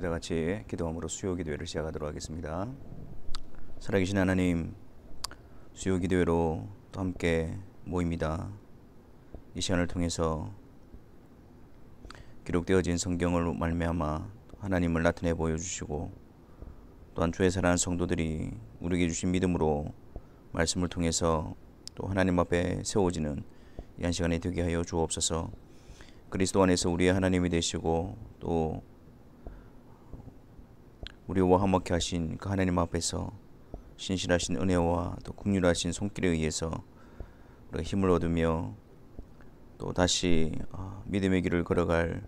우리 다 같이 기도함으로 수요 기도회를 시작하도록 하겠습니다. 살아계신 하나님, 수요 기도회로 또 함께 모입니다. 이 시간을 통해서 기록되어진 성경을 말미암아 하나님을 나타내 보여주시고, 또한 주의 사랑하는 성도들이 우리에게 주신 믿음으로 말씀을 통해서 또 하나님 앞에 세워지는 이 한 시간이 되게 하여 주옵소서. 그리스도 안에서 우리의 하나님이 되시고 또 우리와 화목케 하신 그 하나님 앞에서 신실하신 은혜와 또 긍휼하신 손길에 의해서 우리가 힘을 얻으며 또 다시 믿음의 길을 걸어갈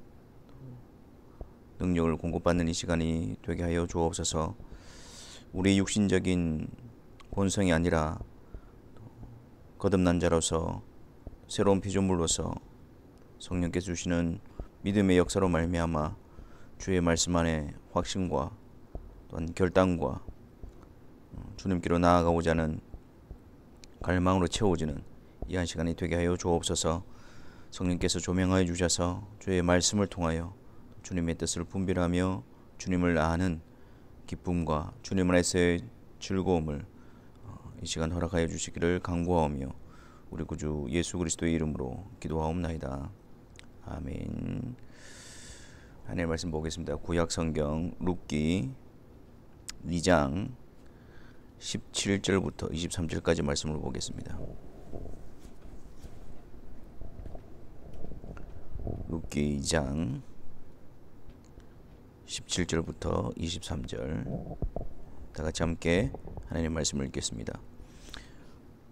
능력을 공급받는 이 시간이 되게 하여 주옵소서. 우리의 육신적인 본성이 아니라 거듭난 자로서 새로운 피조물로서 성령께서 주시는 믿음의 역사로 말미암아 주의 말씀 안에 확신과 또한 결단과 주님께로 나아가고자 하는 갈망으로 채워지는 이 한 시간이 되게 하여 주옵소서. 성령께서 조명하여 주셔서 주의 말씀을 통하여 주님의 뜻을 분별하며 주님을 아는 기쁨과 주님 안에서의 즐거움을 이 시간 허락하여 주시기를 간구하오며 우리 구주 예수 그리스도의 이름으로 기도하옵나이다. 아멘. 하나님의 말씀 보겠습니다. 구약 성경 룻기 2장 17절부터 23절까지 말씀을 보겠습니다. 룻기 2장 17절부터 23절 다 같이 함께 하나님의 말씀을 읽겠습니다.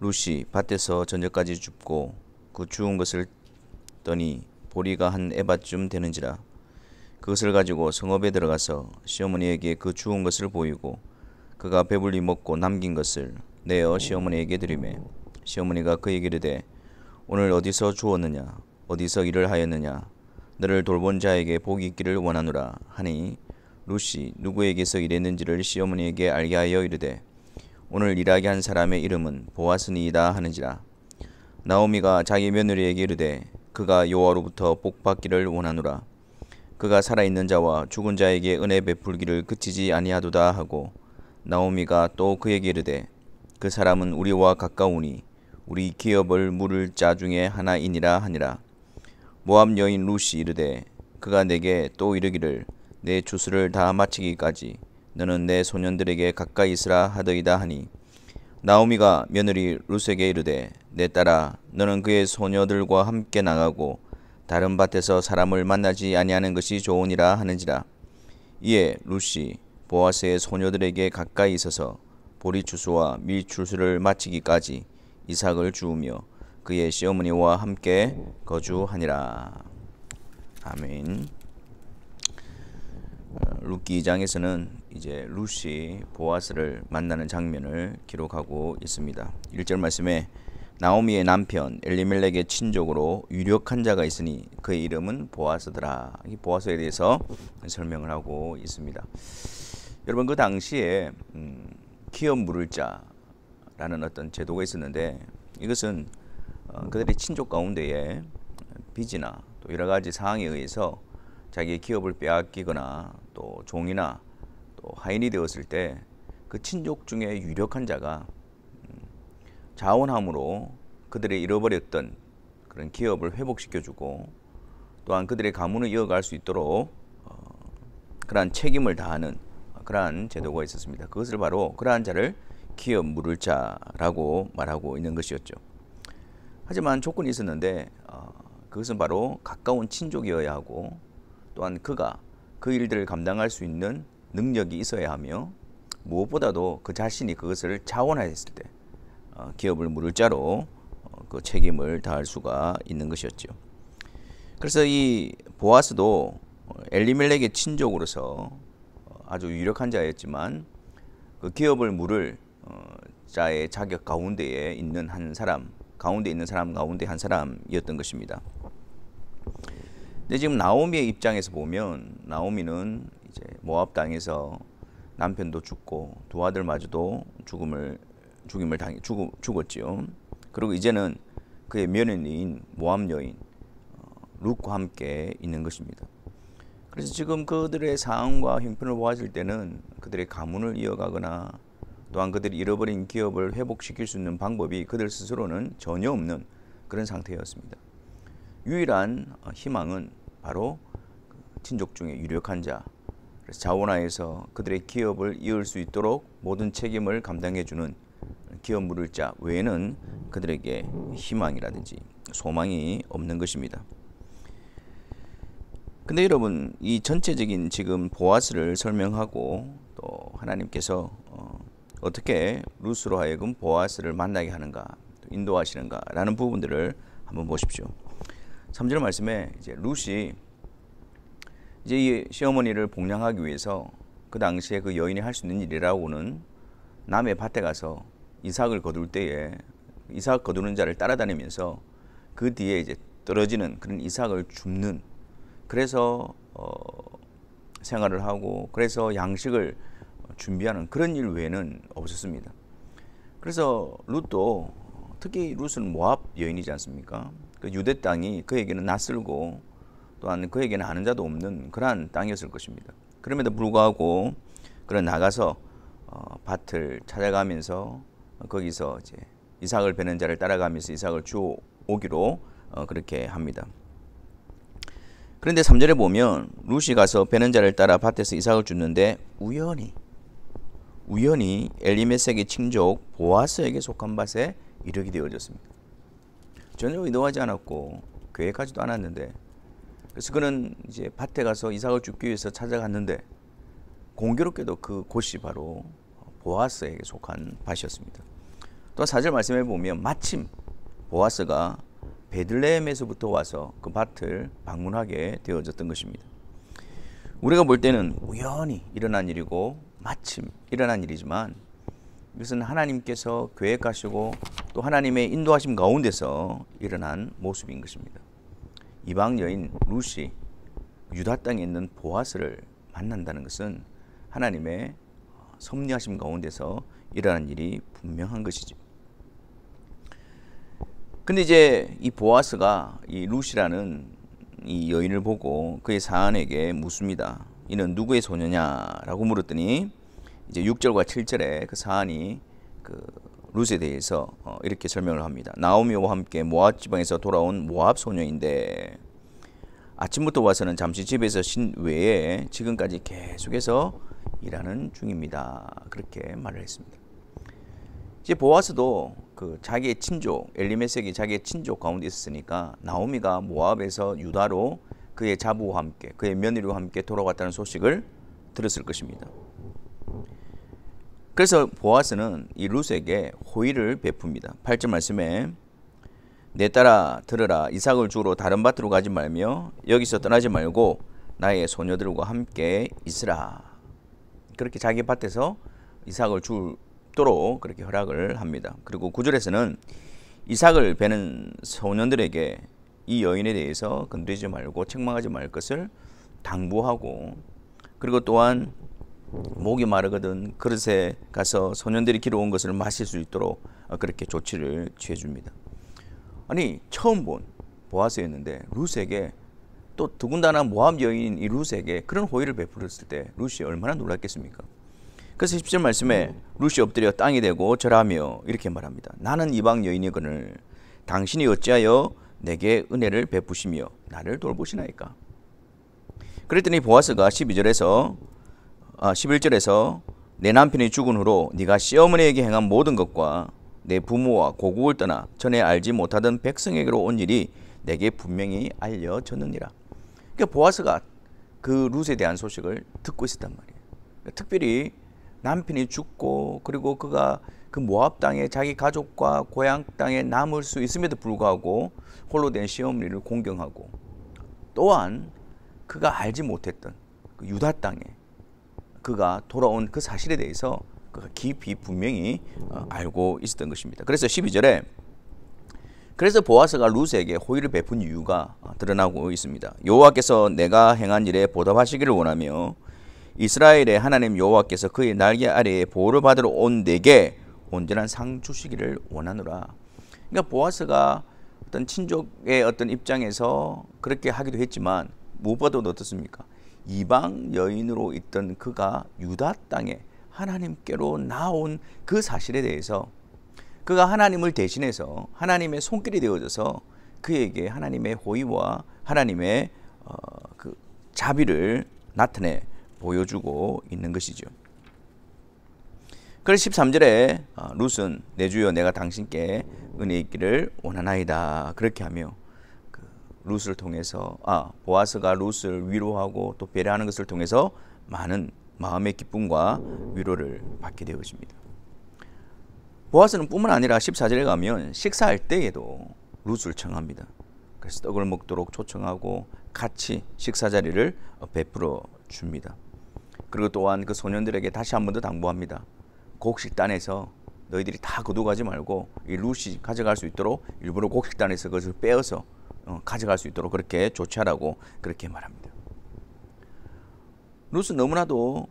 룻이 밭에서 저녁까지 줍고 그 주운 것을 떠니 보리가 한 에바쯤 되는지라. 그것을 가지고 성읍에 들어가서 시어머니에게 그 주운 것을 보이고 그가 배불리 먹고 남긴 것을 내어 시어머니에게 드리매 시어머니가 그에게 이르되 오늘 어디서 주었느냐 어디서 일을 하였느냐 너를 돌본 자에게 복이 있기를 원하노라 하니 룻이 누구에게서 일했는지를 시어머니에게 알게 하여 이르되 오늘 일하게 한 사람의 이름은 보아스니이다 하는지라. 나오미가 자기 며느리에게 이르되 그가 여호와로부터 복 받기를 원하노라. 그가 살아있는 자와 죽은 자에게 은혜 베풀기를 그치지 아니하도다 하고 나오미가 또 그에게 이르되 그 사람은 우리와 가까우니 우리 기업을 물을 자 중에 하나이니라 하니라. 모압 여인 룻이 이르되 그가 내게 또 이르기를 내 추수를 다 마치기까지 너는 내 소년들에게 가까이 있으라 하더이다 하니 나오미가 며느리 룻에게 이르되 내 딸아 너는 그의 소녀들과 함께 나가고 다른 밭에서 사람을 만나지 아니하는 것이 좋으니라 하는지라. 이에 룻이 보아스의 소녀들에게 가까이 있어서 보리 추수와 밀 추수를 마치기까지 이삭을 주우며 그의 시어머니와 함께 거주하니라. 아멘. 룻기 2장에서는 이제 룻이 보아스를 만나는 장면을 기록하고 있습니다. 1절 말씀에 나오미의 남편 엘리멜렉의 친족으로 유력한 자가 있으니 그의 이름은 보아스더라. 이 보아스에 대해서 설명을 하고 있습니다. 여러분, 그 당시에 기업 물을 자라는 어떤 제도가 있었는데 이것은 그들의 친족 가운데에 빚이나 또 여러 가지 상황에 의해서 자기의 기업을 빼앗기거나 또 종이나 또 하인이 되었을 때 그 친족 중에 유력한 자가 자원함으로 그들의 잃어버렸던 그런 기업을 회복시켜주고 또한 그들의 가문을 이어갈 수 있도록 그러한 책임을 다하는 그러한 제도가 있었습니다. 그것을 바로 그러한 자를 기업 물을 자라고 말하고 있는 것이었죠. 하지만 조건이 있었는데 그것은 바로 가까운 친족이어야 하고 또한 그가 그 일들을 감당할 수 있는 능력이 있어야 하며 무엇보다도 그 자신이 그것을 자원하였을 때 기업을 물을 자로 그 책임을 다할 수가 있는 것이었죠. 그래서 이 보아스도 엘리멜렉의 친족으로서 아주 유력한 자였지만 그 기업을 물을 자의 자격 가운데에 있는 한 사람 가운데 한 사람이었던 것입니다. 근데 지금 나오미의 입장에서 보면 나오미는 이제 모압 땅에서 남편도 죽고 두 아들마저도 죽었지요. 그리고 이제는 그의 며느리인 모압 여인 룻과 함께 있는 것입니다. 그래서 지금 그들의 상황과 형편을 보았을 때는 그들의 가문을 이어가거나 또한 그들이 잃어버린 기업을 회복시킬 수 있는 방법이 그들 스스로는 전혀 없는 그런 상태였습니다. 유일한 희망은 바로 친족 중에 유력한 자, 그래서 자원하에서 그들의 기업을 이을 수 있도록 모든 책임을 감당해주는 기업 물을자 외에는 그들에게 희망이라든지 소망이 없는 것입니다. 근데 여러분, 이 전체적인 지금 보아스를 설명하고 또 하나님께서 어떻게 룻으로 하여금 보아스를 만나게 하는가, 인도하시는가 라는 부분들을 한번 보십시오. 3절 말씀에 이제 룻이 이제 이 시어머니를 복양하기 위해서 그 당시에 그 여인이 할 수 있는 일이라고는 남의 밭에 가서 이삭을 거둘 때에 이삭 거두는 자를 따라다니면서 그 뒤에 이제 떨어지는 그런 이삭을 줍는, 그래서 생활을 하고 그래서 양식을 준비하는 그런 일 외에는 없었습니다. 그래서 룻도, 특히 룻은 모압 여인이지 않습니까? 그 유대 땅이 그에게는 낯설고 또한 그에게는 아는 자도 없는 그러한 땅이었을 것입니다. 그럼에도 불구하고 그런 나가서 밭을 찾아가면서 거기서 이제 이삭을 베는 자를 따라가면서 이삭을 주워 오기로 그렇게 합니다. 그런데 3절에 보면 룻이 가서 베는 자를 따라 밭에서 이삭을 줍는데 우연히 엘리메섹의 친족 보아스에게 속한 밭에 이르게 되어졌습니다. 전혀 의도하지 않았고 계획하지도 않았는데, 그래서 그는 이제 밭에 가서 이삭을 줍기 위해서 찾아갔는데 공교롭게도 그 곳이 바로 보아스에게 속한 밭이었습니다. 또 4절 말씀해 보면 마침 보아스가 베들레헴에서부터 와서 그 밭을 방문하게 되어졌던 것입니다. 우리가 볼 때는 우연히 일어난 일이고 마침 일어난 일이지만 이것은 하나님께서 계획하시고 또 하나님의 인도하심 가운데서 일어난 모습인 것입니다. 이방 여인 룻이 유다 땅에 있는 보아스를 만난다는 것은 하나님의 섭리하심 가운데서 일어난 일이 분명한 것이죠. 근데 이제 이 보아스가 이 룻이라는 이 여인을 보고 그의 사안에게 묻습니다. 이는 누구의 소녀냐라고 물었더니 이제 6절과 7절에 그 사안이 그 룻에 대해서 이렇게 설명을 합니다. 나오미와 함께 모압 지방에서 돌아온 모압 소녀인데 아침부터 와서는 잠시 집에서 쉰 외에 지금까지 계속해서 일하는 중입니다. 그렇게 말을 했습니다. 이제 보아스도 그 자기의 친족 엘리메섹이 자기의 친족 가운데 있었으니까 나오미가 모압에서 유다로 그의 자부와 함께 그의 며느리와 함께 돌아갔다는 소식을 들었을 것입니다. 그래서 보아스는 이 룻에게 호의를 베풉니다. 8절 말씀에 내 딸아 들으라, 이삭을 주러 다른 밭으로 가지 말며 여기서 떠나지 말고 나의 소녀들과 함께 있으라. 그렇게 자기 밭에서 이삭을 주도록 그렇게 허락을 합니다. 그리고 9절에서는 이삭을 베는 소년들에게 이 여인에 대해서 건드리지 말고 책망하지 말 것을 당부하고, 그리고 또한 목이 마르거든 그릇에 가서 소년들이 길어온 것을 마실 수 있도록 그렇게 조치를 취해줍니다. 아니, 처음 본 보아스였는데 룻에게, 또 더군다나 모압 여인인 이 룻에게 그런 호의를 베풀었을 때 룻이 얼마나 놀랐겠습니까? 그래서 10절 말씀에 룻이 엎드려 땅에 대고 절하며 이렇게 말합니다. 나는 이방 여인이거늘 당신이 어찌하여 내게 은혜를 베푸시며 나를 돌보시나이까? 그랬더니 보아스가 11절에서 내 남편이 죽은 후로 네가 시어머니에게 행한 모든 것과 내 부모와 고국을 떠나 전에 알지 못하던 백성에게로 온 일이 내게 분명히 알려졌느니라. 그러니까 보아스가 그 룻에 대한 소식을 듣고 있었단 말이에요. 그러니까 특별히 남편이 죽고 그리고 그가 그 모압 땅에 자기 가족과 고향 땅에 남을 수 있음에도 불구하고 홀로 된 시어머니를 공경하고, 또한 그가 알지 못했던 그 유다 땅에 그가 돌아온 그 사실에 대해서 그가 깊이 분명히 알고 있었던 것입니다. 그래서 12절에 그래서 보아스가 룻에게 호의를 베푼 이유가 드러나고 있습니다. 여호와께서 내가 행한 일에 보답하시기를 원하며 이스라엘의 하나님 여호와께서 그의 날개 아래에 보호를 받으러 온 내게 온전한 상 주시기를 원하노라. 그러니까 보아스가 어떤 친족의 어떤 입장에서 그렇게 하기도 했지만 무엇보다도 어떻습니까? 이방 여인으로 있던 그가 유다 땅에 하나님께로 나온 그 사실에 대해서 그가 하나님을 대신해서 하나님의 손길이 되어져서 그에게 하나님의 호의와 하나님의 그 자비를 나타내 보여주고 있는 것이죠. 그래서 13절에 룻은 내 주여 내가 당신께 은혜 있기를 원하나이다 그렇게 하며 그 룻을 통해서 보아스가 룻을 위로하고 또 배려하는 것을 통해서 많은 마음의 기쁨과 위로를 받게 되어집니다. 보아스는 뿐만 아니라 14절에 가면 식사할 때에도 룻을 청합니다. 그래서 떡을 먹도록 초청하고 같이 식사 자리를 베풀어 줍니다. 그리고 또한 그 소년들에게 다시 한 번 더 당부합니다. 곡식단에서 너희들이 다 거두가지 말고 이 룻이 가져갈 수 있도록 일부러 곡식단에서 그것을 빼어서 가져갈 수 있도록 그렇게 조치하라고 그렇게 말합니다. 룻은 너무나도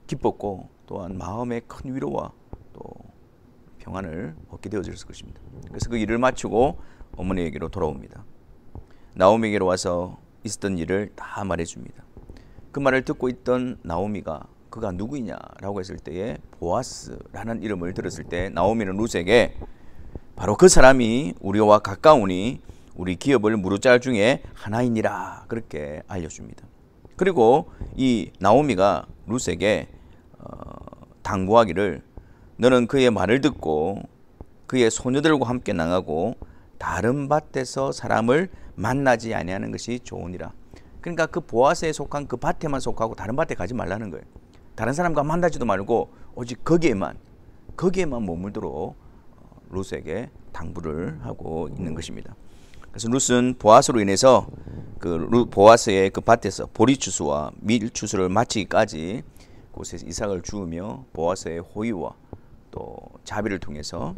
기뻤고 또한 마음의 큰 위로와 또 평안을 얻게 되어졌을 것입니다. 그래서 그 일을 마치고 어머니에게로 돌아옵니다. 나오미에게로 와서 있었던 일을 다 말해줍니다. 그 말을 듣고 있던 나오미가 그가 누구이냐라고 했을 때에 보아스라는 이름을 들었을 때 나오미는 룻에게 바로 그 사람이 우리와 가까우니 우리 기업을 무르짤 중에 하나이니라 그렇게 알려줍니다. 그리고 이 나오미가 룻에게 당부하기를 너는 그의 말을 듣고 그의 소녀들과 함께 나가고 다른 밭에서 사람을 만나지 아니하는 것이 좋으니라. 그러니까 그 보아스에 속한 그 밭에만 속하고 다른 밭에 가지 말라는 거예요. 다른 사람과 만나지도 말고 오직 거기에만 머물도록 룻에게 당부를 하고 있는 것입니다. 그래서 룻은 보아스로 인해서 보아스의 그 밭에서 보리추수와 밀추수를 마치기까지 곳에서 이삭을 주우며 보아스의 호의와 또 자비를 통해서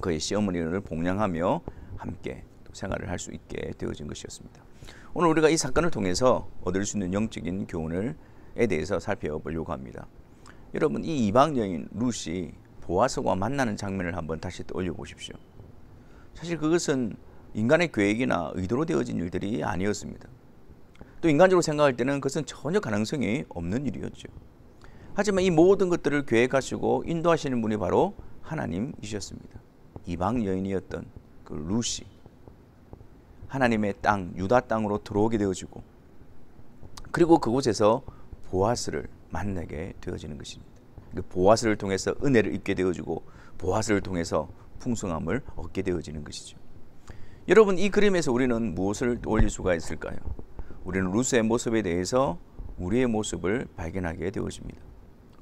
그의 시어머니를 복양하며 함께 생활을 할 수 있게 되어진 것이었습니다. 오늘 우리가 이 사건을 통해서 얻을 수 있는 영적인 교훈에 대해서 살펴보려고 합니다. 여러분, 이 이방 여인 룻이 보아스와 만나는 장면을 한번 다시 떠올려 보십시오. 사실 그것은 인간의 계획이나 의도로 되어진 일들이 아니었습니다. 또 인간적으로 생각할 때는 그것은 전혀 가능성이 없는 일이었죠. 하지만 이 모든 것들을 계획하시고 인도하시는 분이 바로 하나님이셨습니다. 이방 여인이었던 그 룻이 하나님의 땅 유다 땅으로 들어오게 되어지고 그리고 그곳에서 보아스를 만나게 되어지는 것입니다. 그 보아스를 통해서 은혜를 입게 되어지고 보아스를 통해서 풍성함을 얻게 되어지는 것이죠. 여러분, 이 그림에서 우리는 무엇을 올릴 수가 있을까요? 우리는 룻의 모습에 대해서 우리의 모습을 발견하게 되어집니다.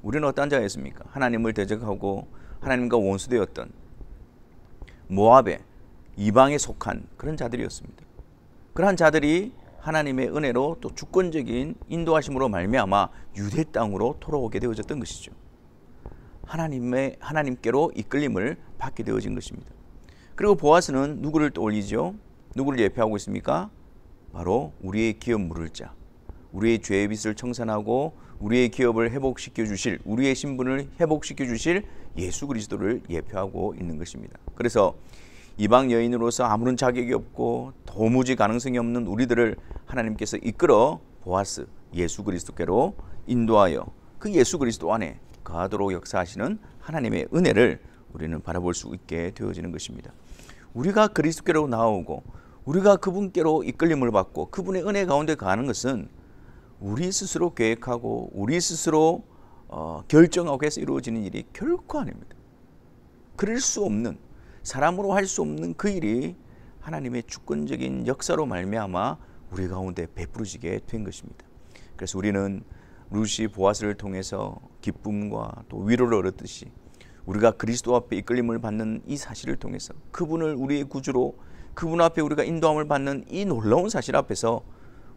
우리는 어떤 자였습니까? 하나님을 대적하고 하나님과 원수되었던 모압의 이방에 속한 그런 자들이었습니다. 그러한 자들이 하나님의 은혜로 또 주권적인 인도하심으로 말미암아 유대 땅으로 돌아오게 되어졌던 것이죠. 하나님께로 이끌림을 받게 되어진 것입니다. 그리고 보아스는 누구를 떠올리죠? 누구를 예표하고 있습니까? 바로 우리의 기업 물을 자, 우리의 죄의 빚을 청산하고 우리의 기업을 회복시켜 주실, 우리의 신분을 회복시켜 주실 예수 그리스도를 예표하고 있는 것입니다. 그래서 이방 여인으로서 아무런 자격이 없고 도무지 가능성이 없는 우리들을 하나님께서 이끌어 보아스 예수 그리스도께로 인도하여 그 예수 그리스도 안에 거하도록 역사하시는 하나님의 은혜를 우리는 바라볼 수 있게 되어지는 것입니다. 우리가 그리스도께로 나오고 우리가 그분께로 이끌림을 받고 그분의 은혜 가운데 가는 것은 우리 스스로 계획하고 우리 스스로 결정하고 해서 이루어지는 일이 결코 아닙니다. 그럴 수 없는, 사람으로 할 수 없는 그 일이 하나님의 주권적인 역사로 말미암아 우리 가운데 베풀어지게 된 것입니다. 그래서 우리는 룻이 보아스를 통해서 기쁨과 또 위로를 얻었듯이 우리가 그리스도 앞에 이끌림을 받는 이 사실을 통해서 그분을 우리의 구주로 그분 앞에 우리가 인도함을 받는 이 놀라운 사실 앞에서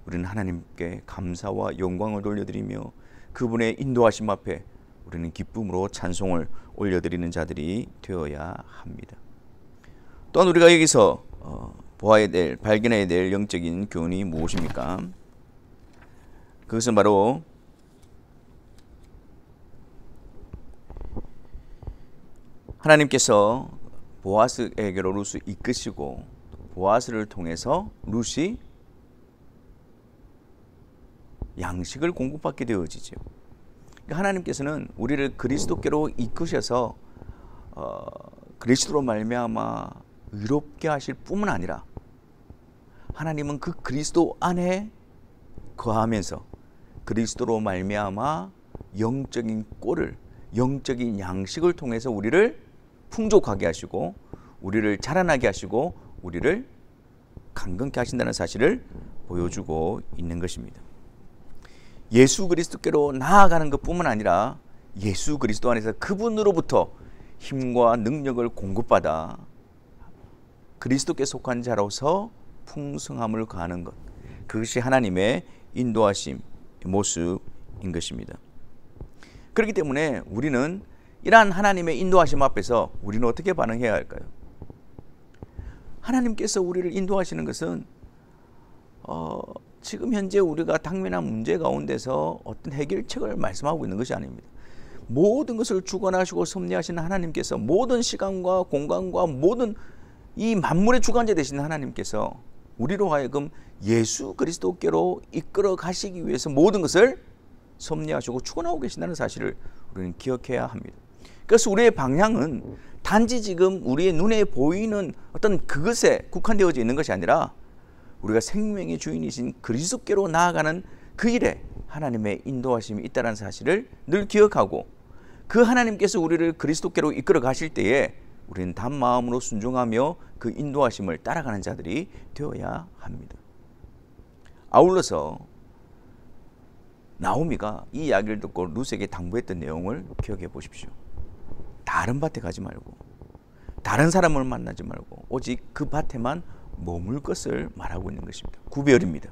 우리는 하나님께 감사와 영광을 돌려드리며 그분의 인도하심 앞에 우리는 기쁨으로 찬송을 올려드리는 자들이 되어야 합니다. 또한 우리가 여기서 발견해야 될 영적인 교훈이 무엇입니까? 그것은 바로 하나님께서 보아스에게로 룻을 이끄시고 보아스를 통해서 룻이 양식을 공급받게 되어지죠. 그러니까 하나님께서는 우리를 그리스도께로 이끄셔서 그리스도로 말미암아 의롭게 하실 뿐만 아니라 하나님은 그 그리스도 안에 거하면서 그리스도로 말미암아 영적인 꼴을, 영적인 양식을 통해서 우리를 풍족하게 하시고 우리를 자라나게 하시고 우리를 강건케 하신다는 사실을 보여주고 있는 것입니다. 예수 그리스도께로 나아가는 것뿐만 아니라 예수 그리스도 안에서 그분으로부터 힘과 능력을 공급받아 그리스도께 속한 자로서 풍성함을 가하는 것, 그것이 하나님의 인도하심 모습인 것입니다. 그렇기 때문에 우리는 이러한 하나님의 인도하심 앞에서 우리는 어떻게 반응해야 할까요? 하나님께서 우리를 인도하시는 것은 지금 현재 우리가 당면한 문제 가운데서 어떤 해결책을 말씀하고 있는 것이 아닙니다. 모든 것을 주관하시고 섭리하시는 하나님께서, 모든 시간과 공간과 모든 이 만물의 주관자 되시는 하나님께서 우리로 하여금 예수 그리스도께로 이끌어 가시기 위해서 모든 것을 섭리하시고 주관하고 계신다는 사실을 우리는 기억해야 합니다. 그래서 우리의 방향은 단지 지금 우리의 눈에 보이는 어떤 그것에 국한되어져 있는 것이 아니라 우리가 생명의 주인이신 그리스도께로 나아가는 그 일에 하나님의 인도하심이 있다는 사실을 늘 기억하고, 그 하나님께서 우리를 그리스도께로 이끌어 가실 때에 우리는 단마음으로 순종하며 그 인도하심을 따라가는 자들이 되어야 합니다. 아울러서 나오미가 이 이야기를 듣고 룻에게 당부했던 내용을 기억해 보십시오. 다른 밭에 가지 말고 다른 사람을 만나지 말고 오직 그 밭에만 머물 것을 말하고 있는 것입니다. 구별입니다.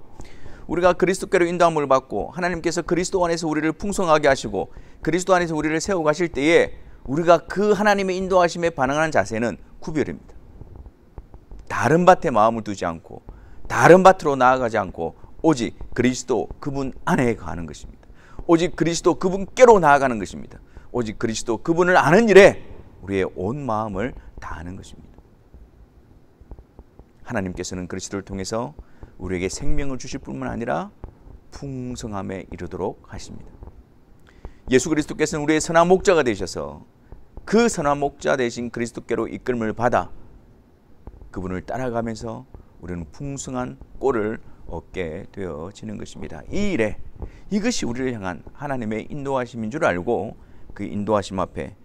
우리가 그리스도께로 인도함을 받고 하나님께서 그리스도 안에서 우리를 풍성하게 하시고 그리스도 안에서 우리를 세워가실 때에 우리가 그 하나님의 인도하심에 반응하는 자세는 구별입니다. 다른 밭에 마음을 두지 않고 다른 밭으로 나아가지 않고 오직 그리스도 그분 안에 가는 것입니다. 오직 그리스도 그분께로 나아가는 것입니다. 오직 그리스도 그분을 아는 일에 우리의 온 마음을 다하는 것입니다. 하나님께서는 그리스도를 통해서 우리에게 생명을 주실 뿐만 아니라 풍성함에 이르도록 하십니다. 예수 그리스도께서는 우리의 선한 목자가 되셔서 그 선한 목자 되신 그리스도께로 이끌림을 받아 그분을 따라가면서 우리는 풍성한 꼴을 얻게 되어지는 것입니다. 이 일에 이것이 우리를 향한 하나님의 인도하심인 줄 알고 그 인도하심 앞에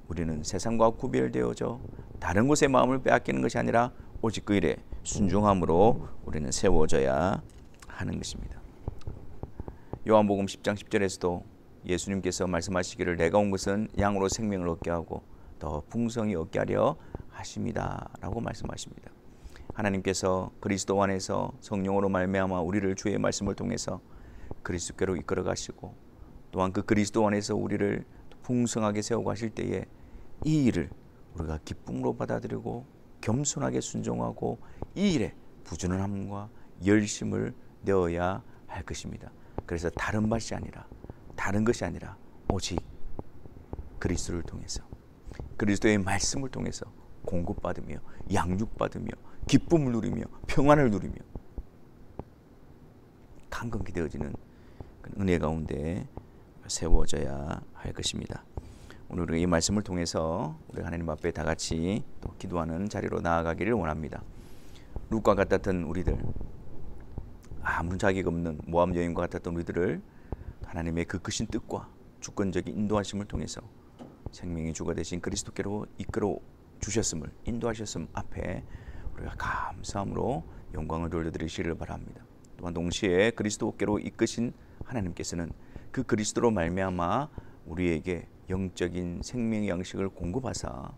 우리는 세상과 구별되어져 다른 곳에 마음을 빼앗기는 것이 아니라 오직 그 일에 순종함으로 우리는 세워져야 하는 것입니다. 요한복음 10장 10절에서도 예수님께서 말씀하시기를 내가 온 것은 양으로 생명을 얻게 하고 더 풍성히 얻게 하려 하십니다 라고 말씀하십니다. 하나님께서 그리스도 안에서 성령으로 말미암아 우리를 주의 말씀을 통해서 그리스도께로 이끌어 가시고 또한 그 그리스도 안에서 우리를 풍성하게 세워가실 때에 이 일을 우리가 기쁨으로 받아들이고 겸손하게 순종하고 이 일에 부지런함과 열심을 내어야 할 것입니다. 그래서 다른 밭이 아니라 다른 것이 아니라 오직 그리스도를 통해서 그리스도의 말씀을 통해서 공급받으며 양육받으며 기쁨을 누리며 평안을 누리며 강건케 되어지는 은혜 가운데 세워져야 할 것입니다. 오늘 우리가 이 말씀을 통해서 우리 하나님 앞에 다 같이 또 기도하는 자리로 나아가기를 원합니다. 룻과 같았던 우리들, 아무런 자격 없는 모압 여인과 같았던 우리들을 하나님의 그 크신 뜻과 주권적인 인도하심을 통해서 생명의 주가 되신 그리스도께로 이끌어 주셨음을, 인도하셨음 앞에 우리가 감사함으로 영광을 돌려드리시기를 바랍니다. 또한 동시에 그리스도께로 이끄신 하나님께서는 그 그리스도로 말미암아 우리에게 영적인 생명의 양식을 공급하사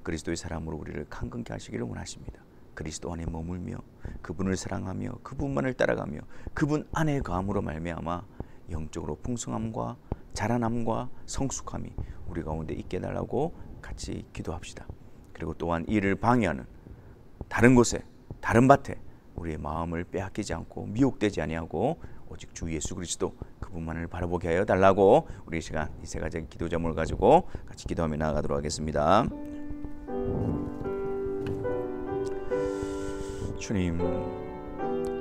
그리스도의 사람으로 우리를 강건케 하시기를 원하십니다. 그리스도 안에 머물며 그분을 사랑하며 그분만을 따라가며 그분 안에 거함으로 말미암아 영적으로 풍성함과 자라남과 성숙함이 우리 가운데 있게 달라고 같이 기도합시다. 그리고 또한 이를 방해하는 다른 곳에 다른 밭에 우리의 마음을 빼앗기지 않고 미혹되지 아니하고 오직 주 예수 그리스도 그분만을 바라보게 하여 달라고 우리 시간 이 세 가지 기도 제목을 가지고 같이 기도하며 나아가도록 하겠습니다. 주님,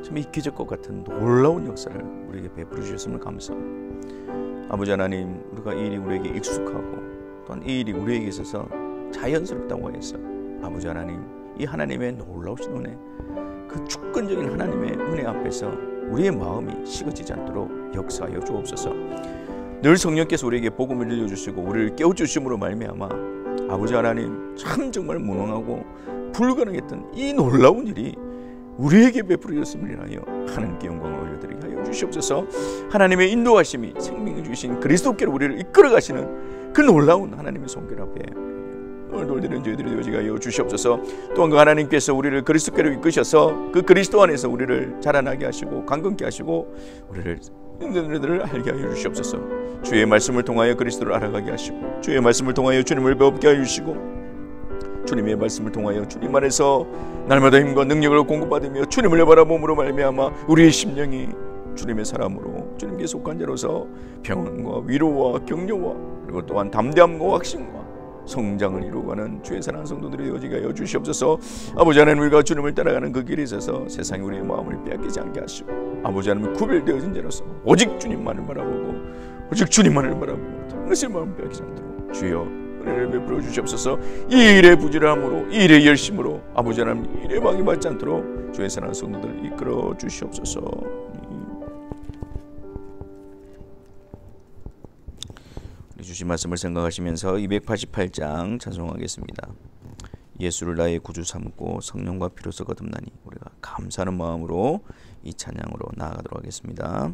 참 이기적 것 같은 놀라운 역사를 우리에게 베풀어 주셨음을 감사합니다. 아버지 하나님, 우리가 이 일이 우리에게 익숙하고 또한 이 일이 우리에게 있어서 자연스럽다고 해서 아버지 하나님, 이 하나님의 놀라우신 은혜, 그 주권적인 하나님의 은혜 앞에서 우리의 마음이 식어지지 않도록 역사하여 주옵소서. 늘 성령께서 우리에게 복음을 들려주시고 우리를 깨워주심으로 말미암아 아버지 하나님, 참 정말 무능하고 불가능했던 이 놀라운 일이 우리에게 베풀어졌음을 인하여 하나님께 영광을 올려드리게 하여 주시옵소서. 하나님의 인도하심이 생명을 주신 그리스도께로 우리를 이끌어가시는 그 놀라운 하나님의 손길 앞에 오늘 돌리는 저희들이 되어지게 하여 주시옵소서. 또한 그 하나님께서 우리를 그리스도께로 이끄셔서 그 그리스도 안에서 우리를 자라나게 하시고 강건케 하시고 우리를 인들을 알게 하여 주시옵소서. 주의 말씀을 통하여 그리스도를 알아가게 하시고 주의 말씀을 통하여 주님을 배웁게 하여 주시고 주님의 말씀을 통하여 주님 안에서 날마다 힘과 능력을 공급받으며 주님을 바라봄으로 말미암아 우리의 심령이 주님의 사람으로 주님께 속한 자로서 평안과 위로와 격려와 그리고 또한 담대함과 확신과 성장을 이루어가는 주의 사랑하는 성도들이 되어지게 하여 주시옵소서. 아버지 하나님, 우리가 주님을 따라가는 그 길에 있어서 세상이 우리의 마음을 빼앗기지 않게 하시고 아버지 하나님, 구별되어진 자로서 오직 주님만을 바라보고 오직 주님만을 바라보고 당신의 마음을 빼앗기지 않도록 주여 은혜를 베풀어 주시옵소서. 이 일의 부지런함으로 이 일의 열심으로 아버지 하나님, 이 일에 방해받지 않도록 주의 사랑하는 성도들을 이끌어 주시옵소서. 주신 말씀을 생각하시면서 288장 찬송하겠습니다. 예수를 나의 구주 삼고 성령과 피로써 거듭나니. 우리가 감사하는 마음으로 이 찬양으로 나아가도록 하겠습니다.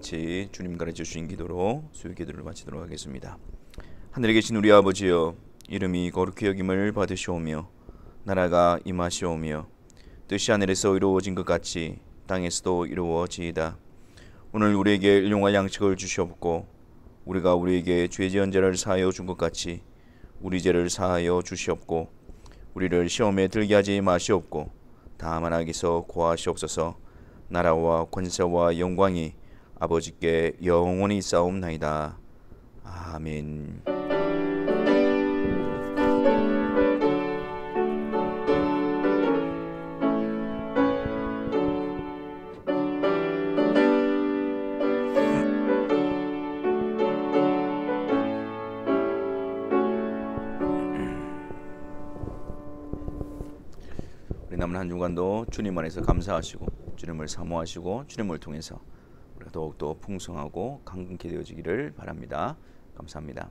같이 주님 가르쳐 주신 기도로 수요 기도를 마치도록 하겠습니다. 하늘에 계신 우리 아버지여, 이름이 거룩히 여김을 받으시오며 나라가 임하시오며 뜻이 하늘에서 이루어진 것 같이 땅에서도 이루어지이다. 오늘 우리에게 일용할 양식을 주시옵고 우리가 우리에게 죄 지은 자를 사하여 준 것 같이 우리 죄를 사하여 주시옵고 우리를 시험에 들게 하지 마시옵고 다만 악에서 구하시옵소서. 나라와 권세와 영광이 아버지께 영원히 있사옵나이다. 아멘. 우리 남은 한 주간도 주님 안에서 감사하시고 주님을 사모하시고 주님을 통해서 우리가 더욱더 풍성하고 강건케 되어지기를 바랍니다. 감사합니다.